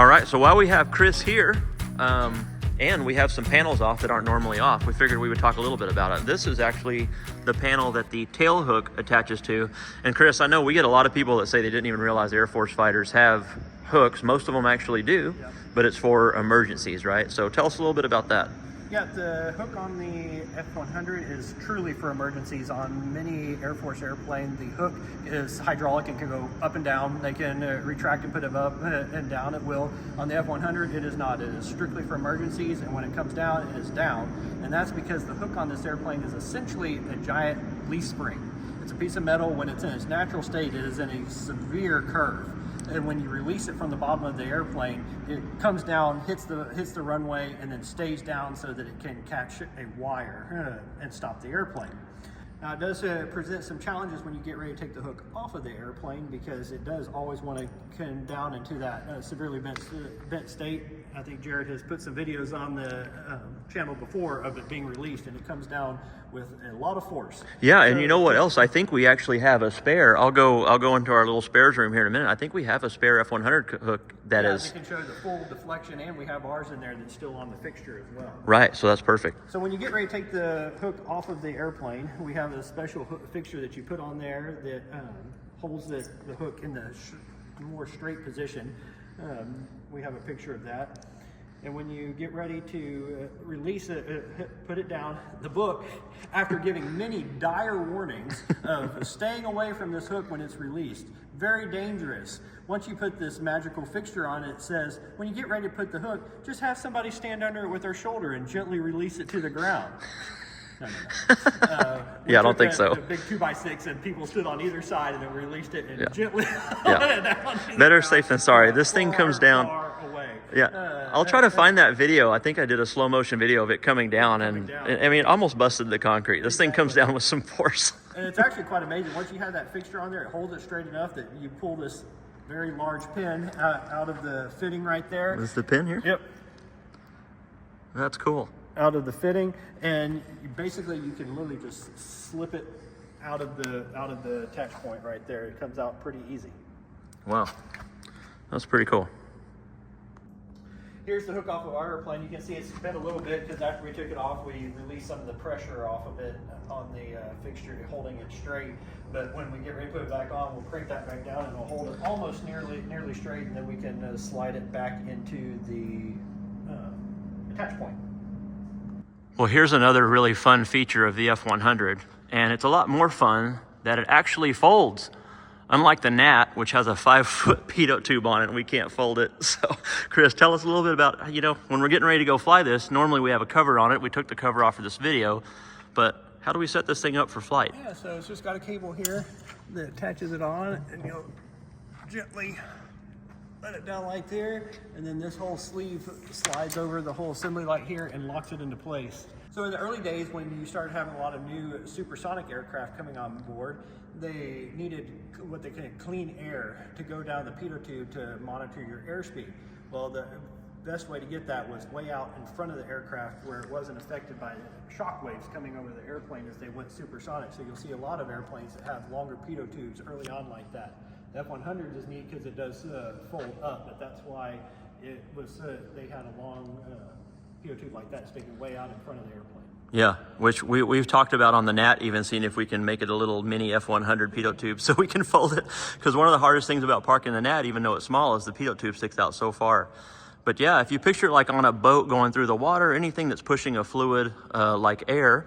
All right, so while we have Chris here, and we have some panels off that aren't normally off, we figured we would talk a little bit about it. This is actually the panel that the tail hook attaches to. And Chris, I know we get a lot of people that say they didn't even realize Air Force fighters have hooks. Most of them actually do, but it's for emergencies, right? So tell us a little bit about that. Yeah, the hook on the F-100 is truly for emergencies. On many Air Force airplanes, the hook is hydraulic and can go up and down. They can retract and put it up and down at will. On the F-100, it is not. It is strictly for emergencies, and when it comes down, it is down. And that's because the hook on this airplane is essentially a giant leaf spring. It's a piece of metal. When it's in its natural state, it is in a severe curve. And when you release it from the bottom of the airplane, it comes down, hits the runway, and then stays down so that it can catch a wire and stop the airplane. Now, it does present some challenges when you get ready to take the hook off of the airplane, because it does always want to come down into that severely bent state. I think Jared has put some videos on the channel before of it being released, and it comes down with a lot of force. Yeah, and you know what else? I think we actually have a spare. I'll go into our little spares room here in a minute. I think we have a spare F-100 hook that is. We can show the full deflection, and we have ours in there that's still on the fixture as well. Right, so that's perfect. So when you get ready to take the hook off of the airplane, we have a special hook fixture that you put on there that holds the hook in the more straight position. We have a picture of that. And when you get ready to release it, put it down, the book, after giving many dire warnings of staying away from this hook when it's released, very dangerous. Once you put this magical fixture on it, says, when you get ready to put the hook, just have somebody stand under it with their shoulder and gently release it to the ground. No. Yeah, I don't think so. A big 2x6, and people stood on either side and then released it and gently let it down. Better safe than sorry. This thing comes down. Far away. Yeah, I'll try to find that video. I think I did a slow motion video of it coming down, and I mean, it almost busted the concrete. This thing comes down with some force. And it's actually quite amazing. Once you have that fixture on there, it holds it straight enough that you pull this very large pin out of the fitting right there. Is the pin here? Yep. That's cool. Out of the fitting, and basically you can literally just slip it out of the attach point right there. It comes out pretty easy. Wow, that's pretty cool. Here's the hook off of our airplane. You can see it's bent a little bit because after we took it off, we released some of the pressure off of it on the fixture, holding it straight. But when we get ready to put it back on, we'll crank that back down and we'll hold it almost nearly straight, and then we can slide it back into the attach point. Well, here's another really fun feature of the F-100, and it's a lot more fun that it actually folds. Unlike the Gnat, which has a 5-foot pitot tube on it, and we can't fold it. So, Chris, tell us a little bit about, when we're getting ready to go fly this, normally we have a cover on it. We took the cover off for this video, but how do we set this thing up for flight? Yeah, so it's just got a cable here that attaches it on, and you'll gently let it down like there, and then this whole sleeve slides over the whole assembly like here and locks it into place. So in the early days, when you started having a lot of new supersonic aircraft coming on board, they needed what they call clean air to go down the pitot tube to monitor your airspeed. Well, the best way to get that was way out in front of the aircraft where it wasn't affected by shock waves coming over the airplane as they went supersonic. So you'll see a lot of airplanes that have longer pitot tubes early on like that. The F-100 is neat because it does fold up, but that's why it was they had a long pitot tube like that sticking way out in front of the airplane. Yeah, which we've talked about on the Gnat, even seeing if we can make it a little mini F-100 pitot tube so we can fold it. Because one of the hardest things about parking the Gnat, even though it's small, is the pitot tube sticks out so far. But yeah, if you picture it like on a boat going through the water, anything that's pushing a fluid like air,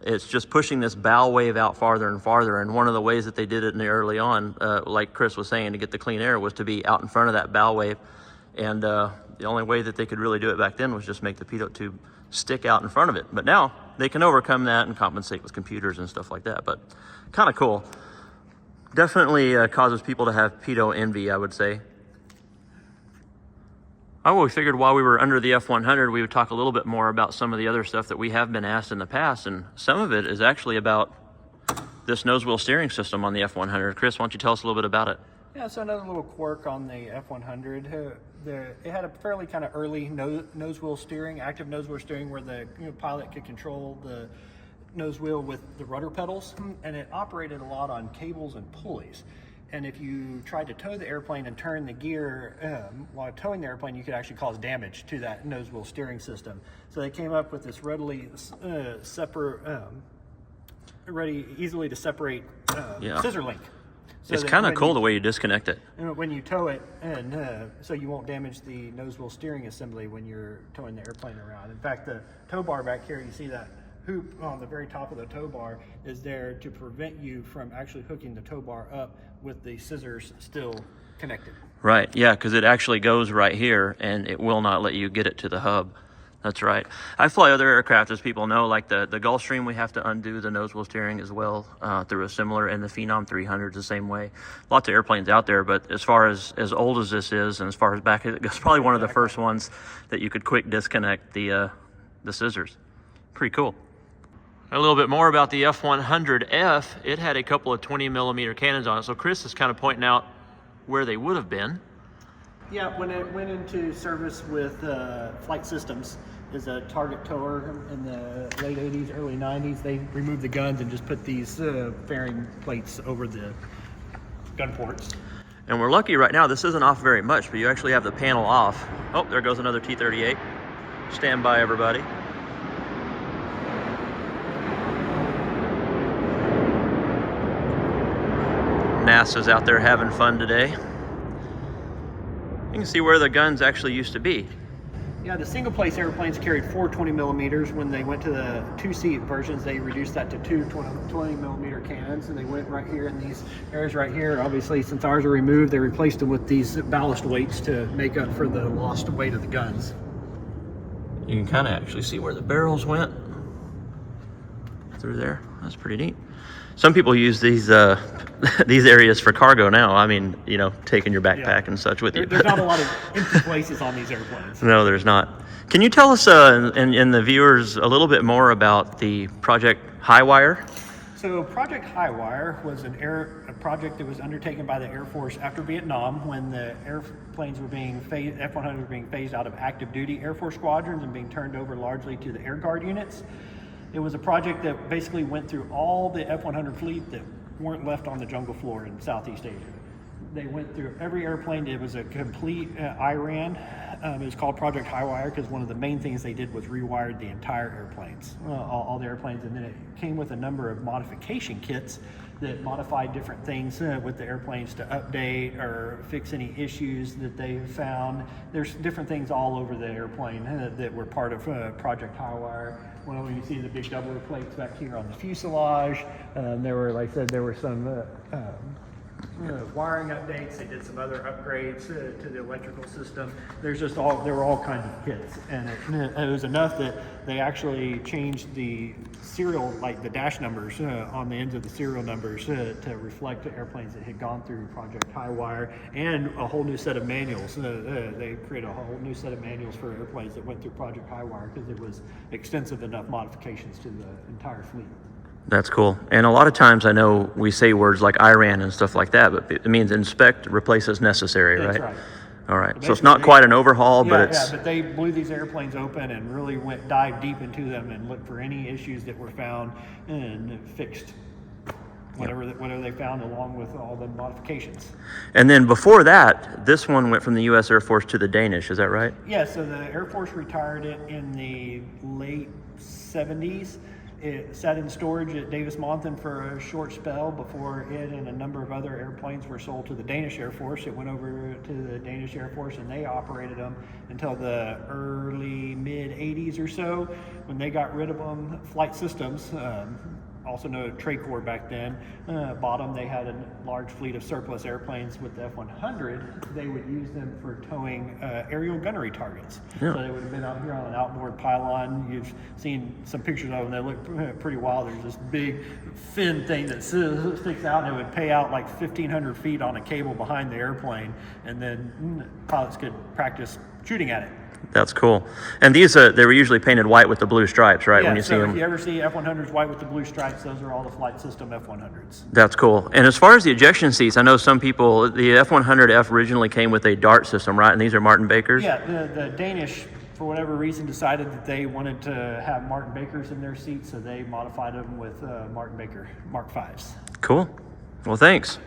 it's just pushing this bow wave out farther and farther. And one of the ways that they did it in the early on, like Chris was saying, to get the clean air was to be out in front of that bow wave. And the only way that they could really do it back then was just make the pitot tube stick out in front of it. But now they can overcome that and compensate with computers and stuff like that. But kind of cool. Definitely causes people to have pitot envy, I would say. We figured while we were under the F-100, we would talk a little bit more about some of the other stuff that we have been asked in the past, and some of it is actually about this Nosewheel steering system on the F-100. Chris, why don't you tell us a little bit about it? Yeah, so another little quirk on the F-100. It had a fairly kind of early Nosewheel steering, active Nosewheel steering, where the pilot could control the nose wheel with the rudder pedals, and it operated a lot on cables and pulleys. and if you tried to tow the airplane and turn the gear while towing the airplane, you could actually cause damage to that nose wheel steering system. So they came up with this easily to separate scissor link. So it's kind of cool the way you disconnect it. When you tow it, and so you won't damage the nose wheel steering assembly when you're towing the airplane around. In fact, the tow bar back here, you see that hoop on the very top of the tow bar is there to prevent you from actually hooking the tow bar up with the scissors still connected. Right, yeah, because it actually goes right here and it will not let you get it to the hub. That's right. I fly other aircraft, as people know, like the Gulfstream, we have to undo the nose wheel steering as well through a similar, and the Phenom 300 is the same way. Lots of airplanes out there, but as far as old as this is and as far as back, it's probably one of the first ones that you could quick disconnect the scissors. Pretty cool. A little bit more about the F-100F. It had a couple of 20 millimeter cannons on it. So Chris is kind of pointing out where they would have been. Yeah, when it went into service with Flight Systems as a target tower in the late 80s, early 90s, they removed the guns and just put these fairing plates over the gun ports. And we're lucky right now, this isn't off very much, but you actually have the panel off. Oh, there goes another T-38. Stand by, everybody. NASA's out there having fun today. You can see where the guns actually used to be. Yeah, the single place airplanes carried 4 20 millimeters. When they went to the 2-seat versions, they reduced that to 2 20 millimeter cannons, and they went right here in these areas right here. Obviously, since ours are removed, they replaced them with these ballast weights to make up for the lost weight of the guns. You can kind of actually see where the barrels went through there. That's pretty neat. Some people use these these areas for cargo now. I mean, you know, taking your backpack and such with you. There's not a lot of empty places on these airplanes. No, there's not. Can you tell us and the viewers a little bit more about the Project Highwire? So Project Highwire was a project that was undertaken by the Air Force after Vietnam, when the airplanes were being F-100 were being phased out of active duty Air Force squadrons and being turned over largely to the Air Guard units. It was a project that basically went through all the F-100 fleet that weren't left on the jungle floor in Southeast Asia. They went through every airplane. It was a complete IRAN. It was called Project Highwire because one of the main things they did was rewired the entire airplanes, all the airplanes, and then it came with a number of modification kits that modified different things with the airplanes to update or fix any issues that they found. There's different things all over the airplane that were part of Project Highwire. Well, you see the big doubler plates back here on the fuselage. There were, like I said, there were some wiring updates. They did some other upgrades to the electrical system. There were all kinds of kits, and it was enough that they actually changed the serial, like the dash numbers on the ends of the serial numbers to reflect the airplanes that had gone through Project Highwire, and a whole new set of manuals. They created a whole new set of manuals for airplanes that went through Project Highwire because it was extensive enough modifications to the entire fleet. That's cool. And a lot of times I know we say words like IRAN and stuff like that, but it means inspect, replace as necessary, right? That's right. All right. So it's not quite an overhaul, but it's... Yeah, but they blew these airplanes open and really dived deep into them and looked for any issues that were found and fixed whatever they found, along with all the modifications. And then before that, this one went from the U.S. Air Force to the Danish, is that right? Yeah, so the Air Force retired it in the late 70s. It sat in storage at Davis-Monthan for a short spell before it and a number of other airplanes were sold to the Danish Air Force. It went over to the Danish Air Force and they operated them until the early mid-80s or so, when they got rid of them. Flight Systems, also known as Trade Corps back then, bought them. They had a large fleet of surplus airplanes with the F-100. They would use them for towing aerial gunnery targets. Yeah. So they would have been out here on an outboard pylon. You've seen some pictures of them. They look pretty wild. There's this big fin thing that sticks out, and it would pay out like 1,500 feet on a cable behind the airplane, and then pilots could practice shooting at it. That's cool. And these, they were usually painted white with the blue stripes, right? Yeah, when you see them. If you ever see F-100s white with the blue stripes, those are all the Flight System F-100s. That's cool. And as far as the ejection seats, I know some people, the F-100F originally came with a dart system, right? And these are Martin Bakers? Yeah, the Danish, for whatever reason, decided that they wanted to have Martin Bakers in their seats, so they modified them with Martin Baker Mark Vs. Cool. Well, thanks.